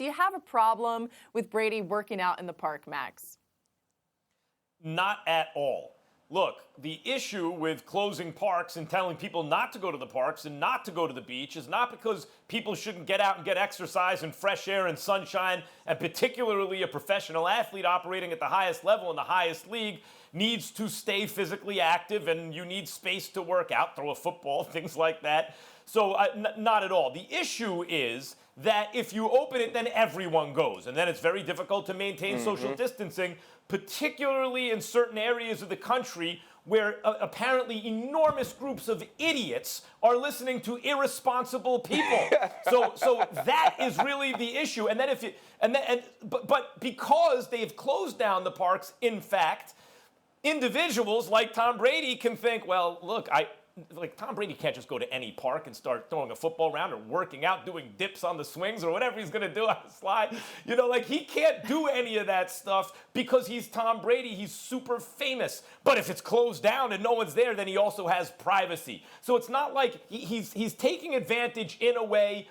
Do you have a problem with Brady working out in the park, Max? Not at all. Look, the issue with closing parks and telling people not to go to the parks and not to go to the beach is not because people shouldn't get out and get exercise and fresh air and sunshine, and particularly a professional athlete operating at the highest level in the highest league needs to stay physically active, and you need space to work out, throw a football, things like that. So not at all. The issue is that if you open it, then everyone goes, and then it's very difficult to maintain social distancing, particularly in certain areas of the country where apparently enormous groups of idiots are listening to irresponsible people. So that is really the issue. And then but because they've closed down the parks, in fact, individuals like Tom Brady can think, well, look, Tom Brady can't just go to any park and start throwing a football around or working out, doing dips on the swings or whatever he's going to do on the slide. He can't do any of that stuff because he's Tom Brady. He's super famous. But if it's closed down and no one's there, then he also has privacy. So it's not like he's taking advantage in a way.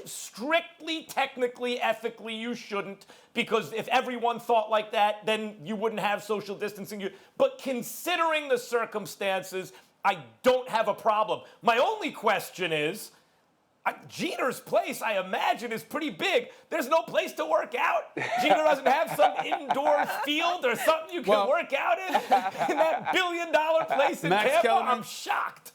Strictly, technically, ethically, you shouldn't, because if everyone thought like that, then you wouldn't have social distancing. But considering the circumstances, I don't have a problem. My only question is, Jeter's place, I imagine, is pretty big. There's no place to work out. Jeter doesn't have some indoor field or something you can work out in that billion-dollar place in Tampa. Kellerman, I'm shocked.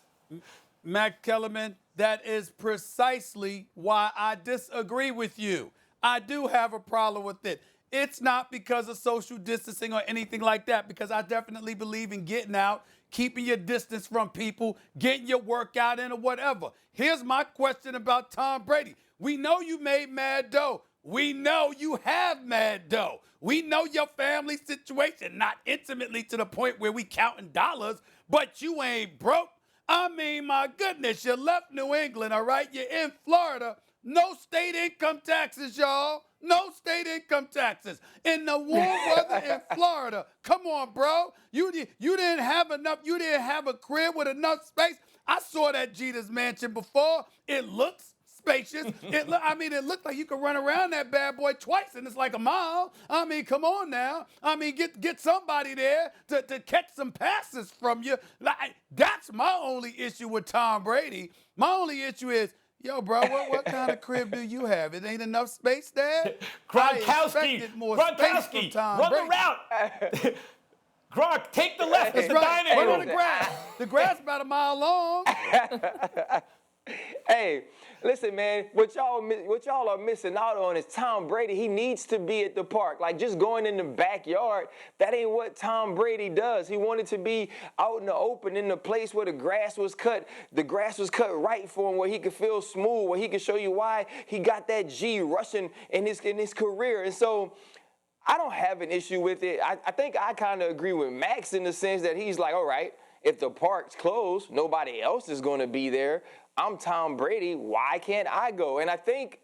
Max Kellerman, that is precisely why I disagree with you. I do have a problem with it. It's not because of social distancing or anything like that, because I definitely believe in getting out, keeping your distance from people, getting your workout in or whatever. Here's my question about Tom Brady. We know you made mad dough. We know you have mad dough. We know your family situation, not intimately to the point where we counting dollars, but you ain't broke. I mean, my goodness, you left New England, all right? You're in Florida. No state income taxes, y'all. No state income taxes. In the warm weather in Florida. Come on, bro. You didn't have enough. You didn't have a crib with enough space. I saw that Jeter's mansion before. It looks spacious. It looked like you could run around that bad boy twice, and it's like a mile. I mean, come on now. I mean, get somebody there to catch some passes from you. That's my only issue with Tom Brady. My only issue is, yo, bro, what kind of crib do you have? It ain't enough space there? Gronkowski, run the route. Gronk, take the left. It's the dining room. Run on the grass. The grass about a mile long. Hey, listen, man, what y'all are missing out on is Tom Brady. He needs to be at the park. Like, just going in the backyard, that ain't what Tom Brady does. He wanted to be out in the open, in the place where the grass was cut. The grass was cut right for him, where he could feel smooth, where he could show you why he got that G rushing in his career. And so I don't have an issue with it. I think I kind of agree with Max in the sense that he's like, all right, if the park's closed, nobody else is going to be there. I'm Tom Brady. Why can't I go? And I think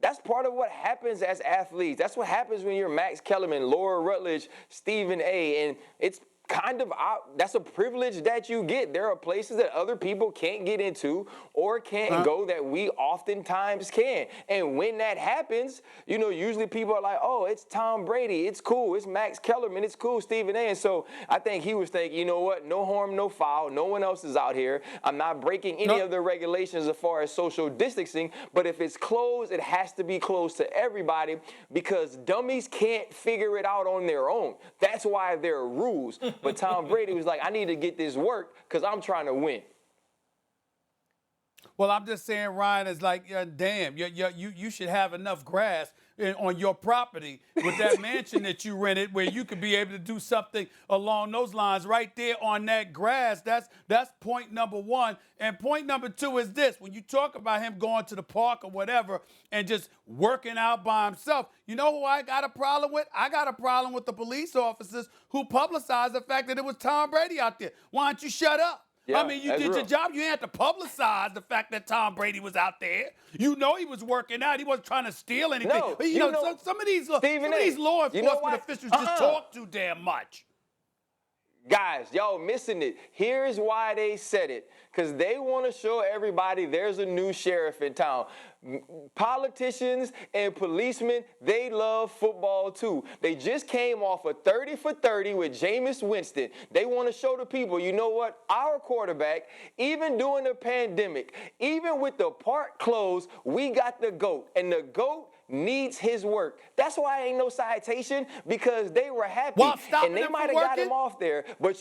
that's part of what happens as athletes. That's what happens when you're Max Kellerman, Laura Rutledge, Stephen A. And it's kind of, that's a privilege that you get. There are places that other people can't get into or can't go that we oftentimes can. And when that happens, usually people are like, oh, it's Tom Brady. It's cool. It's Max Kellerman. It's cool, Stephen A. And so I think he was thinking, you know what? No harm, no foul. No one else is out here. I'm not breaking any of the regulations as far as social distancing. But if it's closed, it has to be closed to everybody because dummies can't figure it out on their own. That's why there are rules. But Tom Brady was like, I need to get this work because I'm trying to win. Well, I'm just saying, Ryan, is like, damn, you should have enough grass on your property with that mansion that you rented where you could be able to do something along those lines right there on that grass. That's point number one. And point number two is this. When you talk about him going to the park or whatever and just working out by himself, you know who I got a problem with? I got a problem with the police officers who publicized the fact that it was Tom Brady out there. Why don't you shut up? Yeah, I mean, you did your job. You didn't have to publicize the fact that Tom Brady was out there. You know he was working out. He wasn't trying to steal anything. No, but, some of these law enforcement officials just talk too damn much. Guys, y'all missing it. Here's why they said it. Because they want to show everybody there's a new sheriff in town. Politicians and policemen, they love football too. They just came off a 30 for 30 with Jameis Winston. They want to show the people, you know what? Our quarterback, even during the pandemic, even with the park closed, we got the GOAT. And the GOAT needs his work. That's why ain't no citation, because they were happy. And they might have got him off there, but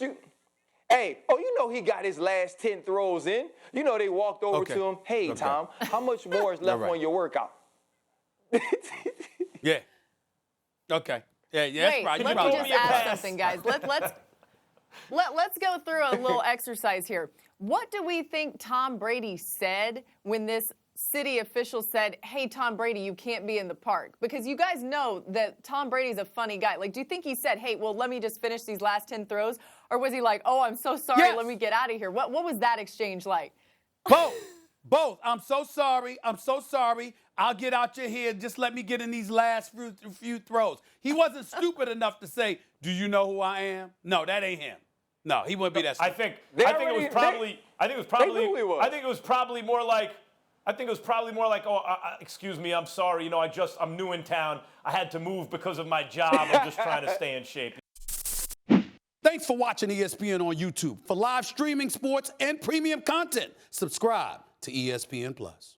hey, you know he got his last 10 throws in. You know they walked over to him. Hey, Tom, how much more is left on your workout? Yeah. Okay. Yeah, that's right. Let me just ask something, guys. Let's go through a little exercise here. What do we think Tom Brady said when this city official said, hey, Tom Brady, you can't be in the park? Because you guys know that Tom Brady's a funny guy. Like, do you think he said, hey, well, let me just finish these last 10 throws? Or was he like, oh, I'm so sorry, let me get out of here? What was that exchange like? Both. I'm so sorry. I'll get out your head. Just let me get in these last few throws. He wasn't stupid enough to say, do you know who I am? No, that ain't him. No, he wouldn't be that stupid. I think it was probably more like, oh, excuse me, I'm sorry. You know, I'm new in town. I had to move because of my job. I'm just trying to stay in shape. Thanks for watching ESPN on YouTube. For live streaming, sports, and premium content, subscribe to ESPN+.